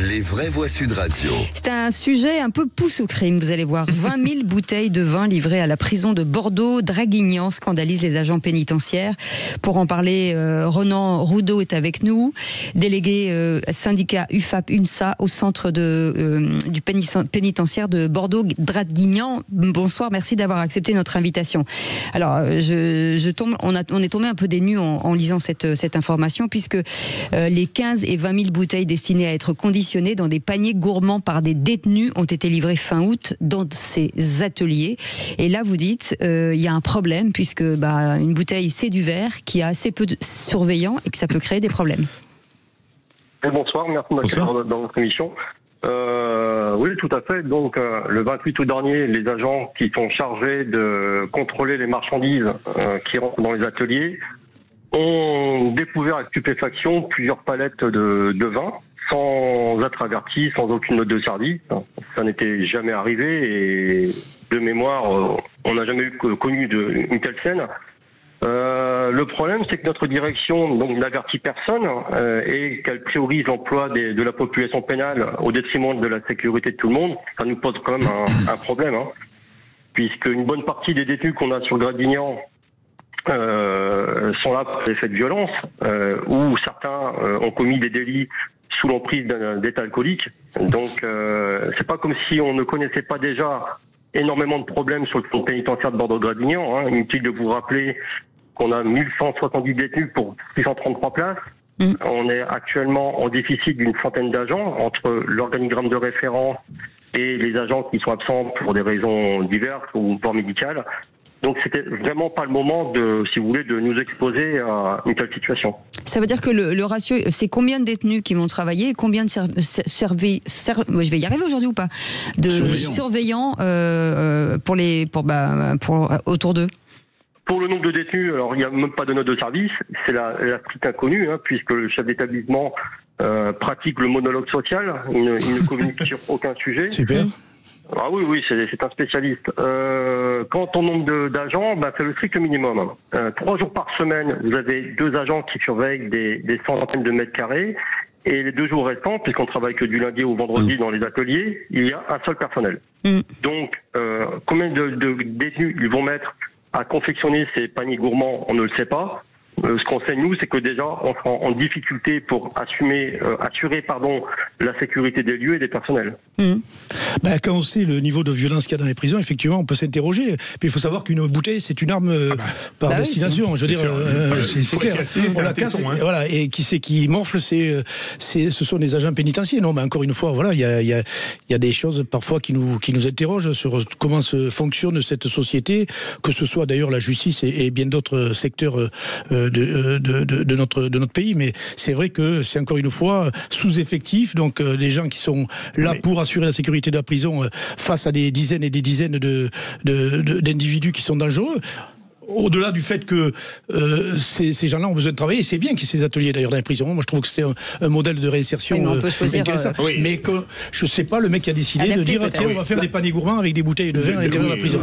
Les vraies voix Sud Radio. C'est un sujet un peu pousse au crime, vous allez voir. 20 000 bouteilles de vin livrées à la prison de Bordeaux-Draguignan scandalisent les agents pénitentiaires. Pour en parler, Ronan Roudot est avec nous, délégué syndicat UFAP-UNSA au centre du pénitentiaire de Bordeaux-Draguignan. Bonsoir, merci d'avoir accepté notre invitation. Alors, on est tombé un peu des nues en lisant cette information, puisque les 15 et 20 000 bouteilles destinées à être conditionnées dans des paniers gourmands par des détenus ont été livrées fin août dans ces ateliers. Et là, vous dites, il y a un problème, puisque une bouteille, c'est du verre, qui a assez peu de surveillants et que ça peut créer des problèmes. Bonsoir, merci de m'accueillir dans votre émission. Oui, tout à fait. Donc, le 28 août dernier, les agents qui sont chargés de contrôler les marchandises qui rentrent dans les ateliers ont découvert avec stupéfaction plusieurs palettes de vin, sans être avertis, sans aucune note de service. Ça n'était jamais arrivé et de mémoire, on n'a jamais connu une telle scène. Le problème, c'est que notre direction n'avertit personne et qu'elle priorise l'emploi de la population pénale au détriment de la sécurité de tout le monde. Ça nous pose quand même un problème, puisque une bonne partie des détenus qu'on a sur Draguignan sont là pour des faits de violence, où certains ont commis des délits sous l'emprise d'un état alcoolique. Donc, c'est pas comme si on ne connaissait pas déjà énormément de problèmes sur le centre pénitentiaire de Bordeaux-Draguignan. Inutile de vous rappeler qu'on a 1170 détenus pour 633 places. On est actuellement en déficit d'une centaine d'agents entre l'organigramme de référence et les agents qui sont absents pour des raisons diverses ou voire médicales. Donc c'était vraiment pas le moment de nous exposer à une telle situation. Ça veut dire que le ratio, c'est combien de détenus qui vont travailler et combien de je vais y arriver aujourd'hui ou pas, de surveillants pour autour d'eux? Pour le nombre de détenus, alors il n'y a même pas de note de service, c'est la stricte inconnue, puisque le chef d'établissement pratique le monologue social, il ne communique sur aucun sujet. Super. Ah oui, c'est un spécialiste. Quant au nombre d'agents, c'est le strict minimum. 3 jours par semaine, vous avez 2 agents qui surveillent des centaines de mètres carrés. Et les 2 jours restants, puisqu'on travaille que du lundi au vendredi dans les ateliers, il y a un seul personnel. Donc, combien de détenus ils vont mettre à confectionner ces paniers gourmands, on ne le sait pas. Ce qu'on sait, nous, c'est que déjà, on sera en difficulté pour assurer la sécurité des lieux et des personnels. Quand on sait le niveau de violence qu'il y a dans les prisons, effectivement, on peut s'interroger. Puis il faut savoir qu'une bouteille, c'est une arme par destination. Je veux dire, c'est clair. On la casse, voilà. Et qui morfle, ce sont les agents pénitentiaires. Non, mais encore une fois, voilà, il y a des choses parfois qui nous interrogent sur comment fonctionne cette société, que ce soit d'ailleurs la justice et bien d'autres secteurs de notre pays, mais c'est vrai que c'est encore une fois sous-effectif, donc des gens qui sont là pour assurer la sécurité de la prison face à des dizaines et des dizaines d'individus qui sont dangereux. Au-delà du fait que ces gens-là ont besoin de travailler, et c'est bien qu'il y ait ces ateliers d'ailleurs dans les prisons. Moi je trouve que c'est un modèle de réinsertion intéressant. Mais que je ne sais pas, le mec qui a décidé de dire tiens, on va faire des paniers gourmands avec des bouteilles de vin à l'intérieur de la prison.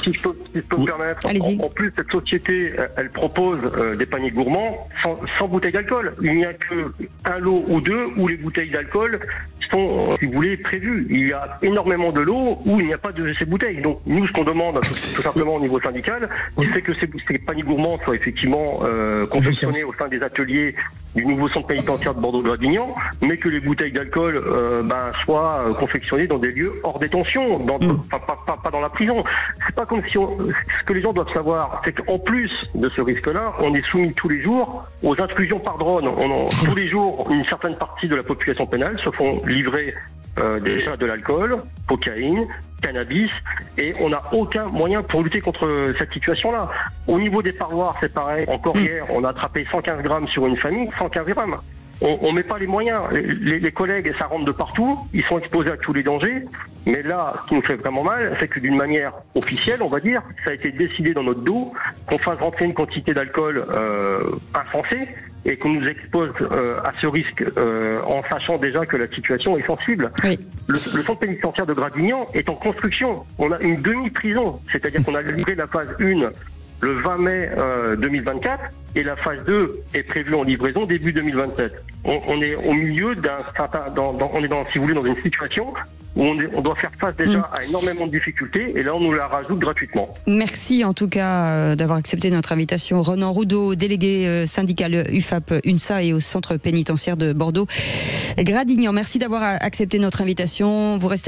Si je peux me permettre, en plus cette société, elle propose des paniers gourmands sans bouteilles d'alcool. Il n'y a qu'un lot ou 2 où les bouteilles d'alcool sont, si vous voulez, prévues. Il y a énormément de lots où il n'y a pas de ces bouteilles. Donc nous, ce qu'on demande tout simplement au niveau syndical, c'est que ces paniers gourmands soient effectivement confectionnés au sein des ateliers du nouveau centre pénitentiaire de Bordeaux-Draguignan, mais que les bouteilles d'alcool soient confectionnées dans des lieux hors détention, pas dans la prison. C'est pas comme si ce que les gens doivent savoir, c'est qu'en plus de ce risque-là, on est soumis tous les jours aux intrusions par drone. Tous les jours, une certaine partie de la population pénale se font livrer déjà de l'alcool, cocaïne, cannabis, et on n'a aucun moyen pour lutter contre cette situation-là. Au niveau des parloirs, c'est pareil. Encore hier, on a attrapé 115 grammes sur une famille, 115 grammes. On met pas les moyens. Les collègues, ça rentre de partout, ils sont exposés à tous les dangers. Mais là, ce qui nous fait vraiment mal, c'est que d'une manière officielle, on va dire, ça a été décidé dans notre dos qu'on fasse rentrer une quantité d'alcool insensée et qu'on nous expose à ce risque en sachant déjà que la situation est sensible. Oui. Le centre pénitentiaire de Draguignan est en construction. On a une demi-prison, c'est-à-dire qu'on a livré la phase 1 le 20 mai 2024 et la phase 2 est prévue en livraison début 2027. On est au milieu on est si vous voulez, dans une situation où on doit faire face déjà à énormément de difficultés et là on nous la rajoute gratuitement. Merci en tout cas d'avoir accepté notre invitation. Ronan Roudot, délégué syndical UFAP-UNSA et au centre pénitentiaire de Bordeaux-Gradignan. Merci d'avoir accepté notre invitation. Vous restez